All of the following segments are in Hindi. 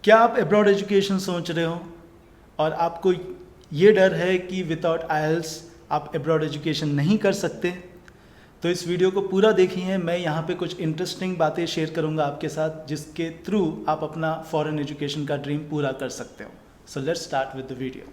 क्या आप अब्रॉड एजुकेशन सोच रहे हो और आपको ये डर है कि विदाउट आइल्स आप अब्रॉड एजुकेशन नहीं कर सकते? तो इस वीडियो को पूरा देखिए। मैं यहाँ पे कुछ इंटरेस्टिंग बातें शेयर करूँगा आपके साथ जिसके थ्रू आप अपना फॉरेन एजुकेशन का ड्रीम पूरा कर सकते हो। So let's start with the video.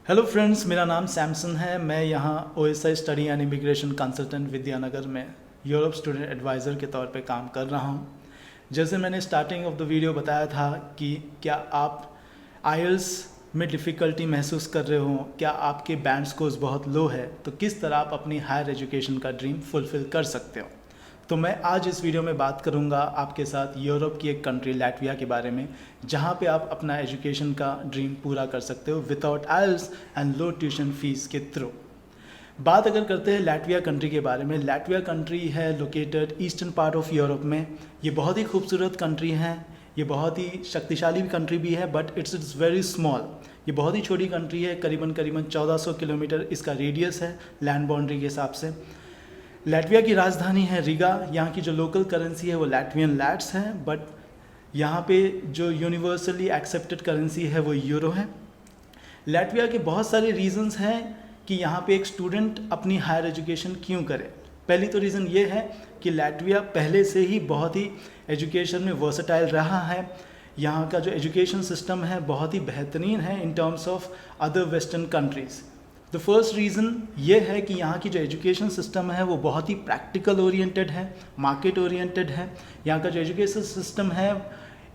Hello friends, मेरा नाम सैमसन है। मैं यहाँ OSI study and immigration consultant Vidyanagar में यूरोप स्टूडेंट एडवाइज़र के तौर पे काम कर रहा हूँ। जैसे मैंने स्टार्टिंग ऑफ द वीडियो बताया था कि क्या आप आइल्स में डिफ़िकल्टी महसूस कर रहे हो, क्या आपके बैंड स्कोर्स बहुत लो है, तो किस तरह आप अपनी हायर एजुकेशन का ड्रीम फुलफ़िल कर सकते हो। तो मैं आज इस वीडियो में बात करूंगा आपके साथ यूरोप की एक कंट्री लैटविया के बारे में, जहां पे आप अपना एजुकेशन का ड्रीम पूरा कर सकते हो without IELTS and low tuition fees के थ्रू। बात अगर करते हैं लैटविया कंट्री के बारे में, लैटविया कंट्री है located eastern part of Europe में। ये बहुत ही खूबसूरत कंट्री है, ये बहुत ही शक्तिशाली कंट्री भी है, बट इट्स वेरी स्मॉल। ये बहुत ही छोटी कंट्री है, करीबन 1400 किलोमीटर इसका रेडियस है लैंड बाउंड्री के हिसाब से। लैटविया की राजधानी है रिगा। यहाँ की जो लोकल करेंसी है वो लैटवियन लैट्स है, बट यहाँ पे जो यूनिवर्सली एक्सेप्टेड करेंसी है वो यूरो है। लैटविया के बहुत सारे रीजंस हैं कि यहाँ पे एक स्टूडेंट अपनी हायर एजुकेशन क्यों करे। पहली तो रीज़न ये है कि लैटविया पहले से ही बहुत ही एजुकेशन में वर्सेटाइल रहा है। यहाँ का जो एजुकेशन सिस्टम है बहुत ही बेहतरीन है in terms of other western countries. The first reason ये है कि यहाँ की जो एजुकेशन सिस्टम है वो बहुत ही प्रैक्टिकल ओरिएंटेड है, मार्केट ओरिएंटेड है। यहाँ का जो एजुकेशन सिस्टम है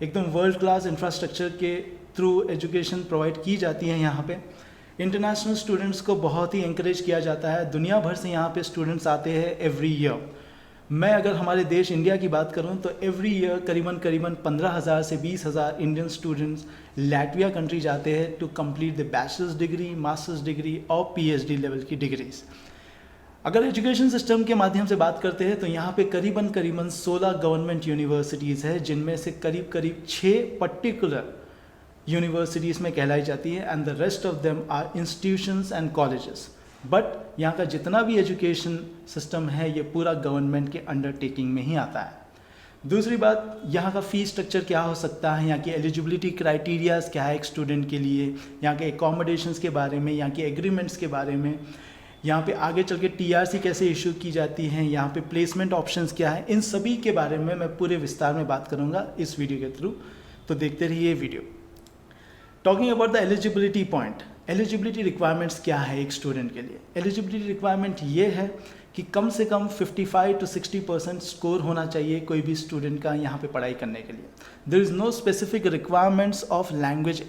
एकदम वर्ल्ड क्लास इंफ्रास्ट्रक्चर के थ्रू एजुकेशन प्रोवाइड की जाती है। यहाँ पे इंटरनेशनल स्टूडेंट्स को बहुत ही इंकरेज किया जाता है। दुनिया भर से यहाँ पे स्टूडेंट्स आते हैं एवरी ईयर। मैं अगर हमारे देश इंडिया की बात करूं तो एवरी ईयर करीबन 15,000 से 20,000 इंडियन स्टूडेंट्स लैटविया कंट्री जाते हैं to complete the bachelors degree, masters degree और PhD लेवल की डिग्रीज। अगर एजुकेशन सिस्टम के माध्यम से बात करते हैं तो यहाँ पे करीबन 16 गवर्नमेंट यूनिवर्सिटीज़ है, जिनमें से करीब 6 पर्टिकुलर यूनिवर्सिटीज़ में कहलाई जाती है and the rest of them are institutions and colleges. But यहाँ का जितना भी एजुकेशन सिस्टम है ये पूरा गवर्नमेंट के अंडरटेकिंग में ही आता है। दूसरी बात, यहाँ का फ़ीस स्ट्रक्चर क्या हो सकता है, यहाँ की एलिजिबिलिटी क्राइटेरियाज क्या है एक स्टूडेंट के लिए, यहाँ के एकोमोडेशंस के बारे में, यहाँ के एग्रीमेंट्स के बारे में, यहाँ पे आगे चल के TRC कैसे इशू की जाती है, यहाँ पे प्लेसमेंट ऑप्शंस क्या है, इन सभी के बारे में मैं पूरे विस्तार में बात करूँगा इस वीडियो के थ्रू। तो देखते रहिए video. Talking about the eligibility point, eligibility requirements क्या है एक स्टूडेंट के लिए। एलिजिबिलिटी रिक्वायरमेंट ये है कि कम से कम 55 to 60% स्कोर होना चाहिए कोई भी स्टूडेंट का यहाँ पे पढ़ाई करने के लिए। There is no specific requirements of language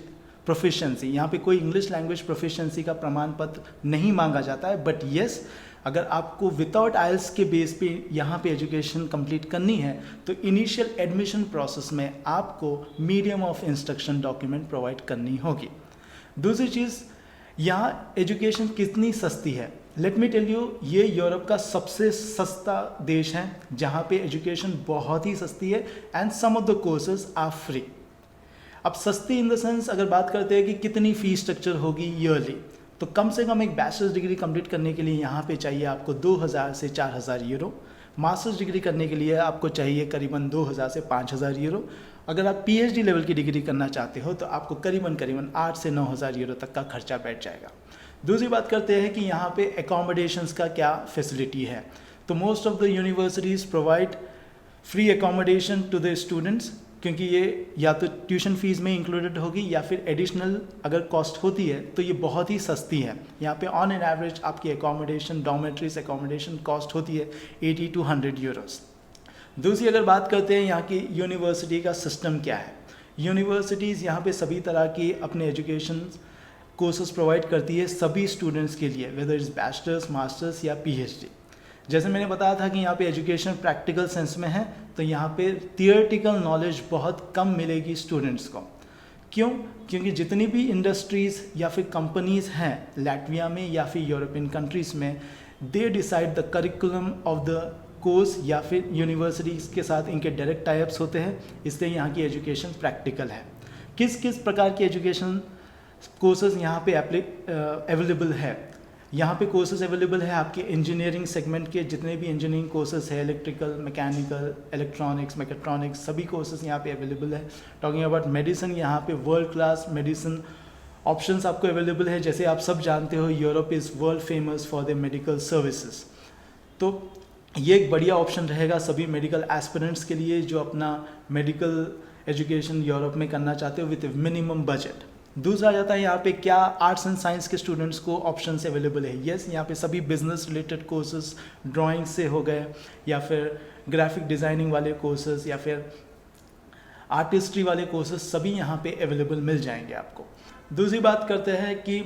proficiency. यहाँ पे कोई इंग्लिश लैंग्वेज प्रोफिशिएंसी का प्रमाण पत्र नहीं मांगा जाता है, बट येस अगर आपको विदाउट आइल्स के बेस पे यहाँ पे एजुकेशन कंप्लीट करनी है तो इनिशियल एडमिशन प्रोसेस में आपको medium of instruction document provide करनी होगी। दूसरी चीज़, यहाँ एजुकेशन कितनी सस्ती है। लेट मी टेल यू, ये यूरोप का सबसे सस्ता देश है जहाँ पे एजुकेशन बहुत ही सस्ती है and some of the courses are free. अब सस्ती इन द सेंस अगर बात करते हैं कि कितनी फीस स्ट्रक्चर होगी ईयरली, तो कम से कम एक बैचलर्स डिग्री कंप्लीट करने के लिए यहाँ पे चाहिए आपको 2,000 से 4,000 यूरो। मास्टर्स डिग्री करने के लिए आपको चाहिए करीबन 2,000 से 5,000 यूरो। अगर आप PhD लेवल की डिग्री करना चाहते हो तो आपको करीबन 8 से 9,000 यूरो तक का खर्चा बैठ जाएगा। दूसरी बात करते हैं कि यहाँ पे एकोमोडेशंस का क्या फैसिलिटी है। तो most of the universities provide free accommodation to the students, क्योंकि ये या तो ट्यूशन फीस में इंक्लूडेड होगी या फिर एडिशनल अगर कॉस्ट होती है तो ये बहुत ही सस्ती है। यहाँ पे ऑन एन एवरेज आपकी एकोमोडेशन, डॉर्मेट्रीज एकोमोडेशन कॉस्ट होती है 80 to 100 यूरोस। दूसरी अगर बात करते हैं यहाँ की यूनिवर्सिटी का सिस्टम क्या है। यूनिवर्सिटीज़ यहाँ पे सभी तरह की अपने एजुकेशन कोर्सेज प्रोवाइड करती है सभी स्टूडेंट्स के लिए, वेदर इज़ बैचलर्स, मास्टर्स या PhD। जैसे मैंने बताया था कि यहाँ पे एजुकेशन प्रैक्टिकल सेंस में है, तो यहाँ पे थियोरेटिकल नॉलेज बहुत कम मिलेगी स्टूडेंट्स को। क्यों? क्योंकि जितनी भी इंडस्ट्रीज़ या फिर कंपनीज़ हैं लैटविया में या फिर यूरोपियन कंट्रीज़ में, they decide the curriculum of the course या फिर यूनिवर्सिटीज़ के साथ इनके डायरेक्ट टाइप्स होते हैं, इसलिए यहाँ की एजुकेशन प्रैक्टिकल है। किस किस प्रकार की एजुकेशन कोर्सेज यहाँ पे अवेलेबल है। यहाँ पे कोर्सेज अवेलेबल है आपके इंजीनियरिंग सेगमेंट के जितने भी इंजीनियरिंग कोर्सेज है, इलेक्ट्रिकल, मैकेनिकल, इलेक्ट्रॉनिक्स, मैकेट्रॉनिक्स, सभी कोर्सेज यहाँ पे अवेलेबल है। टॉकिंग अबाउट मेडिसिन, यहाँ पे वर्ल्ड क्लास मेडिसिन ऑप्शंस आपको अवेलेबल है। जैसे आप सब जानते हो, Europe is world famous for the medical services, तो ये एक बढ़िया ऑप्शन रहेगा सभी मेडिकल एस्पिरेंट्स के लिए जो अपना मेडिकल एजुकेशन यूरोप में करना चाहते हो विथ मिनिमम बजट। दूसरा आ जाता है यहाँ पे क्या आर्ट्स एंड साइंस के स्टूडेंट्स को ऑप्शंस अवेलेबल है। यस, यहाँ पे सभी बिजनेस रिलेटेड कोर्सेज, ड्राइंग से हो गए या फिर ग्राफिक डिज़ाइनिंग वाले कोर्सेज या फिर आर्टिस्ट्री वाले कोर्सेज, सभी यहाँ पे अवेलेबल मिल जाएंगे आपको। दूसरी बात करते हैं कि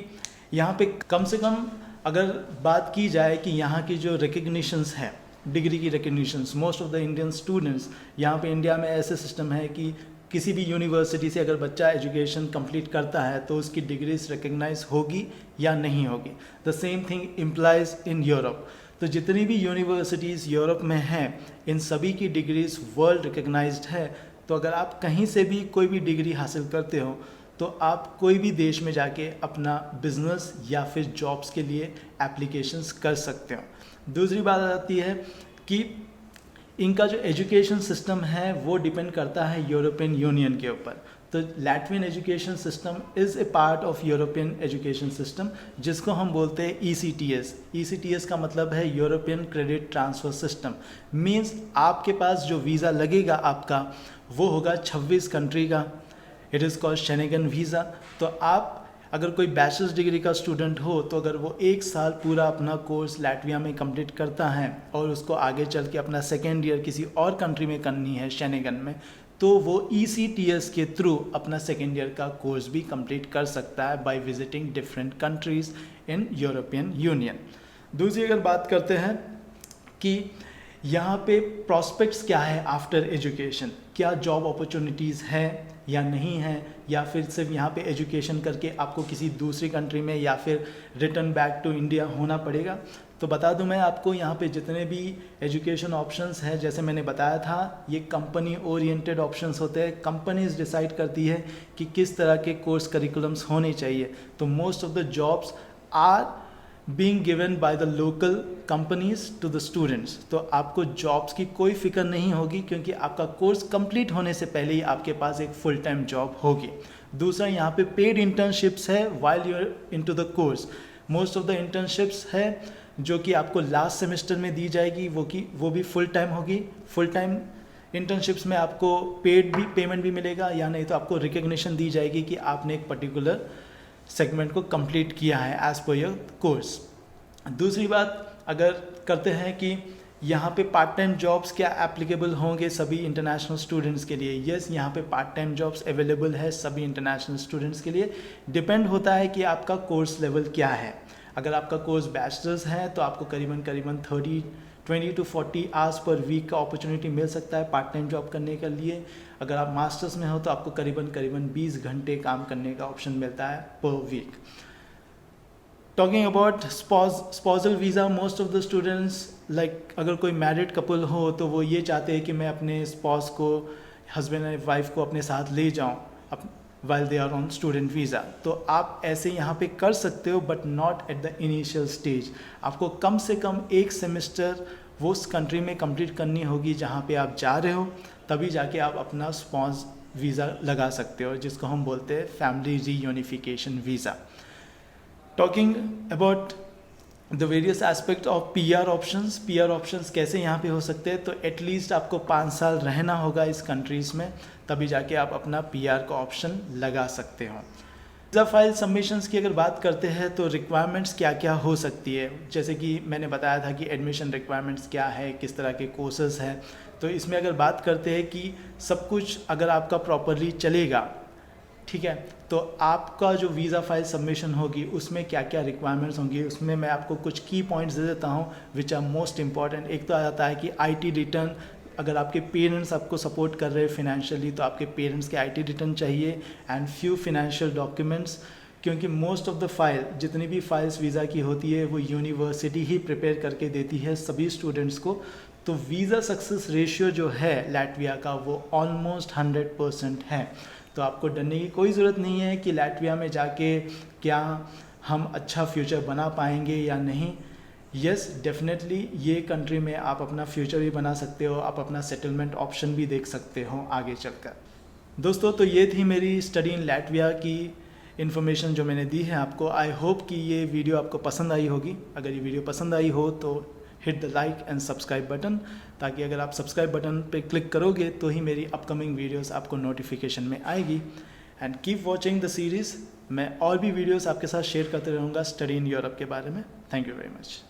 यहाँ पे कम से कम अगर बात की जाए कि यहाँ की जो रिकग्निशंस है, डिग्री की recognitions, most of the Indian students, यहाँ पे इंडिया में ऐसे सिस्टम है कि किसी भी यूनिवर्सिटी से अगर बच्चा एजुकेशन कंप्लीट करता है तो उसकी डिग्रीज रिकग्नाइज होगी या नहीं होगी। The same thing implies in Europe. तो जितनी भी यूनिवर्सिटीज़ यूरोप में हैं, इन सभी की डिग्रीज वर्ल्ड रिकग्नाइज्ड है। तो अगर आप कहीं से भी कोई भी डिग्री हासिल करते हो तो आप कोई भी देश में जाके अपना बिजनेस या फिर जॉब्स के लिए एप्लीकेशंस कर सकते हो। दूसरी बात आती है कि इनका जो एजुकेशन सिस्टम है वो डिपेंड करता है यूरोपियन यूनियन के ऊपर। तो Latvian education system is a part of European education system, जिसको हम बोलते हैं ECTS। ECTS का मतलब है European credit transfer system. Means आपके पास जो वीज़ा लगेगा आपका वो होगा 26 कंट्री का। It is called Schengen visa. तो आप अगर कोई बैचलर्स डिग्री का स्टूडेंट हो तो अगर वो 1 साल पूरा अपना कोर्स लैट्विया में कंप्लीट करता है और उसको आगे चल के अपना सेकेंड ईयर किसी और कंट्री में करनी है शेनेगन में, तो वो ECTS के थ्रू अपना सेकेंड ईयर का कोर्स भी कंप्लीट कर सकता है by visiting different countries in European union. दूसरी अगर बात करते हैं कि यहाँ पे प्रॉस्पेक्ट्स क्या है आफ्टर एजुकेशन, क्या जॉब अपॉर्चुनिटीज़ है या नहीं है, या फिर सिर्फ यहाँ पे एजुकेशन करके आपको किसी दूसरी कंट्री में या फिर रिटर्न बैक टू इंडिया होना पड़ेगा। तो बता दूं मैं आपको, यहाँ पे जितने भी एजुकेशन ऑप्शंस हैं, जैसे मैंने बताया था, ये कंपनी ओरिएंटेड ऑप्शंस होते हैं। कंपनीज डिसाइड करती है कि किस तरह के कोर्स करिकुलम्स होने चाहिए। तो most of the jobs are being given by the local companies to the students. तो आपको जॉब्स की कोई फिक्र नहीं होगी क्योंकि आपका कोर्स कंप्लीट होने से पहले ही आपके पास एक फुल टाइम जॉब होगी। दूसरा, यहाँ पे पेड इंटर्नशिप्स है while you are into the course. Most of the internships है जो कि आपको लास्ट सेमेस्टर में दी जाएगी, वो भी फुल टाइम होगी। फुल टाइम इंटर्नशिप्स में आपको पेमेंट भी मिलेगा, या नहीं तो आपको रिकग्निशन दी जाएगी कि आपने एक पर्टिकुलर सेगमेंट को कंप्लीट किया है एज पर योर कोर्स। दूसरी बात अगर करते हैं कि यहाँ पे पार्ट टाइम जॉब्स क्या एप्लीकेबल होंगे सभी इंटरनेशनल स्टूडेंट्स के लिए। यस, यहाँ पे पार्ट टाइम जॉब्स अवेलेबल है सभी इंटरनेशनल स्टूडेंट्स के लिए। डिपेंड होता है कि आपका कोर्स लेवल क्या है। अगर आपका कोर्स बैचलर्स है तो आपको करीबन 20 to 40 आवर्स पर वीक का अपॉर्चुनिटी मिल सकता है पार्ट टाइम जॉब करने के लिए। अगर आप मास्टर्स में हो तो आपको करीबन 20 घंटे काम करने का ऑप्शन मिलता है per week. Talking about spousal visa, most of the students like अगर कोई मैरिड कपल हो तो वो ये चाहते हैं कि मैं अपने स्पॉज को, हस्बैंड एंड वाइफ को अपने साथ ले जाऊँ while they are on student visa। तो आप ऐसे यहाँ पे कर सकते हो but not at the initial stage. आपको कम से कम 1 सेमेस्टर वो उस कंट्री में कंप्लीट करनी होगी जहाँ पे आप जा रहे हो, तभी जाके आप अपना स्पॉन्स वीज़ा लगा सकते हो, जिसको हम बोलते हैं family reunification visa. Talking about the various aspect of PR options कैसे यहाँ पे हो सकते हैं, तो एटलीस्ट आपको 5 साल रहना होगा इस कंट्रीज़ में, तभी जाके आप अपना PR का ऑप्शन लगा सकते हो। वीज़ा फाइल सबमिशंस की अगर बात करते हैं तो रिक्वायरमेंट्स क्या क्या हो सकती है, जैसे कि मैंने बताया था कि एडमिशन रिक्वायरमेंट्स क्या है, किस तरह के कोर्सेज हैं। तो इसमें अगर बात करते हैं कि सब कुछ अगर आपका प्रॉपरली चलेगा, ठीक है, तो आपका जो वीज़ा फाइल सबमिशन होगी उसमें क्या क्या रिक्वायरमेंट्स होंगी, उसमें मैं आपको कुछ की पॉइंट्स दे देता हूँ विच आर मोस्ट इंपॉर्टेंट। एक तो आ जाता है कि IT रिटर्न। अगर आपके पेरेंट्स आपको सपोर्ट कर रहे हैं फिनेंशियली तो आपके पेरेंट्स के IT रिटर्न चाहिए, एंड फ्यू फिनेंशियल डॉक्यूमेंट्स, क्योंकि मोस्ट ऑफ द फाइल, जितनी भी फाइल्स वीज़ा की होती है वो यूनिवर्सिटी ही प्रिपेयर करके देती है सभी स्टूडेंट्स को। तो वीज़ा सक्सेस रेशियो जो है लैटविया का वो ऑलमोस्ट 100% है। तो आपको डरने की कोई ज़रूरत नहीं है कि लैटविया में जाके क्या हम अच्छा फ्यूचर बना पाएंगे या नहीं। यस, डेफिनेटली ये कंट्री में आप अपना फ्यूचर भी बना सकते हो, आप अपना सेटलमेंट ऑप्शन भी देख सकते हो आगे चलकर। दोस्तों, तो ये थी मेरी स्टडी इन लैटविया की इन्फॉर्मेशन जो मैंने दी है आपको। आई होप कि ये वीडियो आपको पसंद आई होगी। अगर ये वीडियो पसंद आई हो तो hit the like and subscribe button, ताकि अगर आप सब्सक्राइब बटन पे क्लिक करोगे तो ही मेरी अपकमिंग वीडियोस आपको नोटिफिकेशन में आएगी। And keep watching the series. मैं और भी वीडियोस आपके साथ शेयर करते रहूँगा स्टडी इन यूरोप के बारे में। Thank you very much.